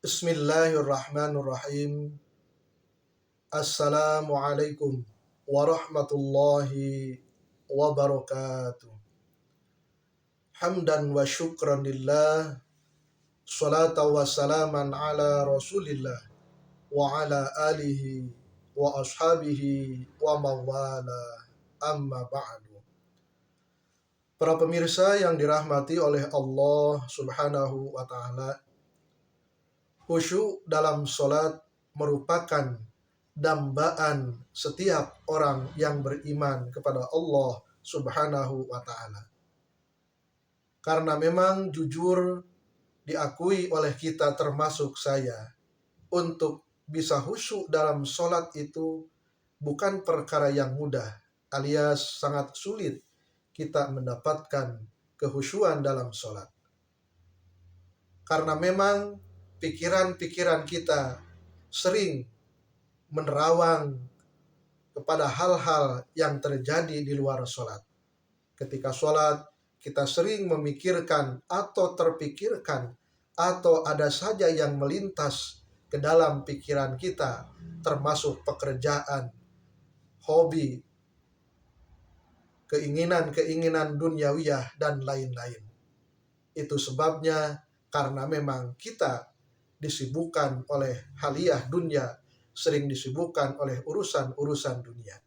Bismillahirrahmanirrahim. Assalamualaikum warahmatullahi wabarakatuh. Hamdan wa syukran lillah. Salatan wa salaman ala rasulillah. Wa ala alihi wa ashabihi wa mawala. Amma ba'du. Para pemirsa yang dirahmati oleh Allah subhanahu wa ta'ala, khusyuk dalam sholat merupakan dambaan setiap orang yang beriman kepada Allah subhanahu wa ta'ala. Karena memang jujur diakui oleh kita termasuk saya, untuk bisa khusyuk dalam sholat itu bukan perkara yang mudah, alias sangat sulit kita mendapatkan kekhusyuan dalam sholat. Karena memang pikiran-pikiran kita sering menerawang kepada hal-hal yang terjadi di luar sholat. Ketika sholat, kita sering memikirkan atau terpikirkan atau ada saja yang melintas ke dalam pikiran kita, termasuk pekerjaan, hobi, keinginan-keinginan duniawiyah, dan lain-lain. Itu sebabnya karena memang kita disibukkan oleh haliyah dunia, sering disibukkan oleh urusan-urusan dunia.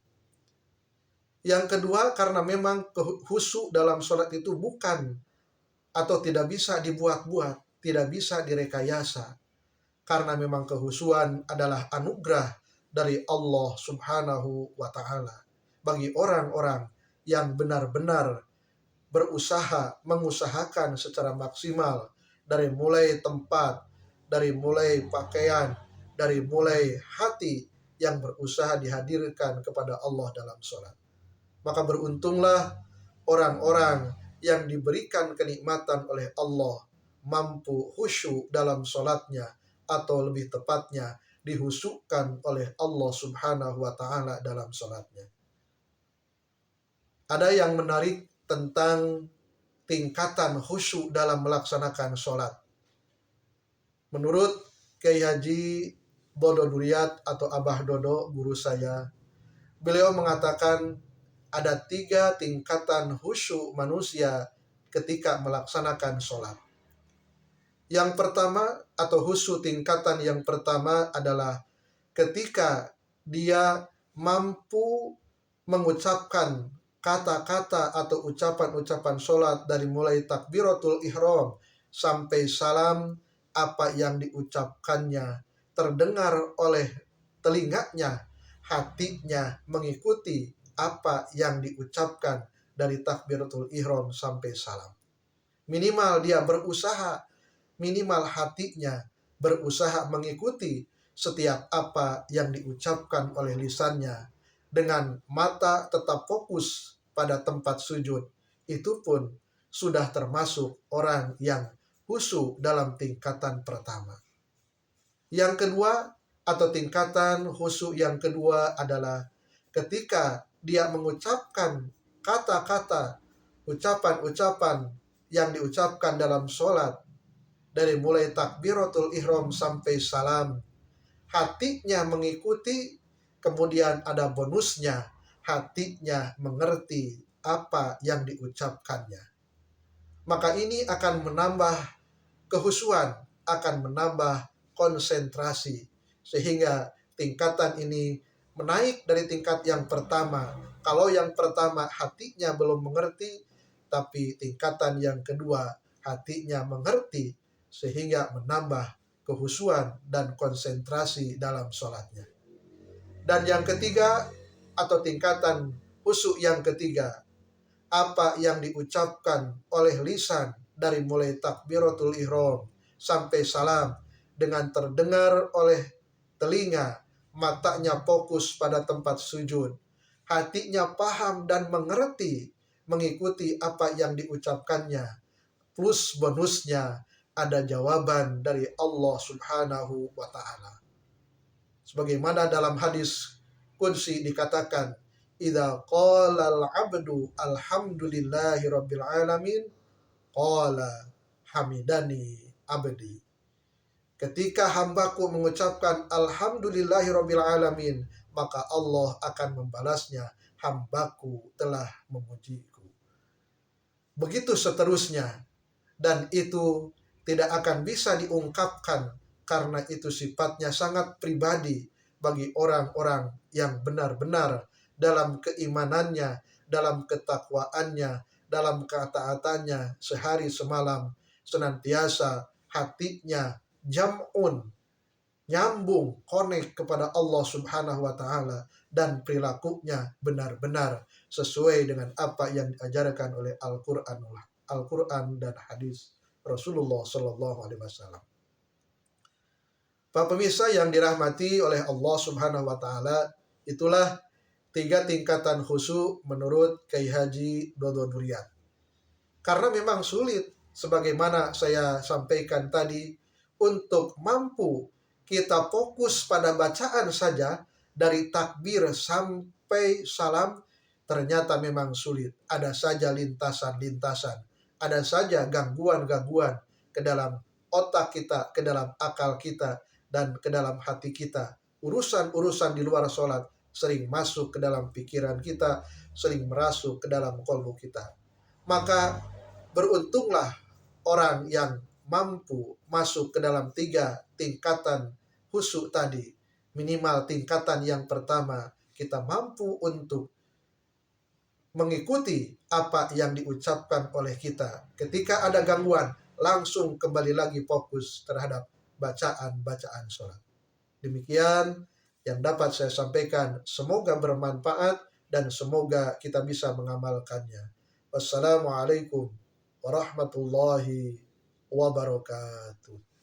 Yang kedua, karena memang khusyuk dalam sholat itu bukan atau tidak bisa dibuat-buat, tidak bisa direkayasa. Karena memang kekhusyuan adalah anugerah dari Allah subhanahu wa ta'ala bagi orang-orang yang benar-benar berusaha, mengusahakan secara maksimal, dari mulai tempat, dari mulai pakaian, dari mulai hati yang berusaha dihadirkan kepada Allah dalam sholat. Maka beruntunglah orang-orang yang diberikan kenikmatan oleh Allah, mampu khusyuk dalam sholatnya, atau lebih tepatnya dihusyukkan oleh Allah subhanahu wa ta'ala dalam sholatnya. Ada yang menarik tentang tingkatan khusyuk dalam melaksanakan sholat. Menurut Kiai Haji Bodo Duriat atau Abah Dodo, guru saya, beliau mengatakan ada 3 tingkatan khusyuk manusia ketika melaksanakan sholat. Yang pertama atau khusyuk tingkatan yang pertama adalah ketika dia mampu mengucapkan kata-kata atau ucapan-ucapan sholat dari mulai takbiratul ihram sampai salam, apa yang diucapkannya terdengar oleh telinganya, hatinya mengikuti apa yang diucapkan dari takbiratul ihram sampai salam. Minimal dia berusaha, minimal hatinya berusaha mengikuti setiap apa yang diucapkan oleh lisannya, dengan mata tetap fokus pada tempat sujud. Itu pun sudah termasuk orang yang khusyuk dalam tingkatan pertama. Yang kedua atau tingkatan khusyuk yang kedua adalah ketika dia mengucapkan kata-kata, ucapan-ucapan yang diucapkan dalam sholat, dari mulai takbiratul ihram sampai salam, hatinya mengikuti, kemudian ada bonusnya, hatinya mengerti apa yang diucapkannya. Maka ini akan menambah kekhusyuan, akan menambah konsentrasi, sehingga tingkatan ini menaik dari tingkat yang pertama. Kalau yang pertama hatinya belum mengerti, tapi tingkatan yang kedua hatinya mengerti, sehingga menambah kekhusyuan dan konsentrasi dalam sholatnya. Dan yang ketiga atau tingkatan khusyuk yang ketiga, apa yang diucapkan oleh lisan dari mulai takbiratul ihram sampai salam dengan terdengar oleh telinga, matanya fokus pada tempat sujud, hatinya paham dan mengerti, mengikuti apa yang diucapkannya, plus bonusnya ada jawaban dari Allah subhanahu wa ta'ala. Sebagaimana dalam hadis qudsi dikatakan, idza qala al-'abdu alhamdulillahi rabbil alamin qala hamidani abdi. Ketika hambaku mengucapkan Alhamdulillahirabbil alamin, maka Allah akan membalasnya, hambaku telah memujiku. Begitu seterusnya, dan itu tidak akan bisa diungkapkan karena itu sifatnya sangat pribadi bagi orang-orang yang benar-benar dalam keimanannya, dalam ketakwaannya, dalam ketaatannya sehari semalam, senantiasa hatinya jam'un, nyambung, connect kepada Allah Subhanahu wa taala, dan perilakunya benar-benar sesuai dengan apa yang diajarkan oleh Al-Qur'an dan hadis Rasulullah Shallallahu alaihi wasallam. Para pemirsa yang dirahmati oleh Allah Subhanahu wa taala, itulah 3 tingkatan khusyuk menurut Kyai Haji Dodon Durian. Karena memang sulit sebagaimana saya sampaikan tadi, untuk mampu kita fokus pada bacaan saja dari takbir sampai salam, ternyata memang sulit. Ada saja lintasan-lintasan, ada saja gangguan-gangguan ke dalam otak kita, ke dalam akal kita, dan ke dalam hati kita. Urusan-urusan di luar sholat sering masuk ke dalam pikiran kita, sering merasuk ke dalam kolbu kita. Maka beruntunglah orang yang mampu masuk ke dalam 3 tingkatan khusyuk tadi. Minimal tingkatan yang pertama, kita mampu untuk mengikuti apa yang diucapkan oleh kita. Ketika ada gangguan, langsung kembali lagi fokus terhadap bacaan-bacaan sholat. Demikian yang dapat saya sampaikan. Semoga bermanfaat dan semoga kita bisa mengamalkannya. Wassalamualaikum warahmatullahi wabarakatuh.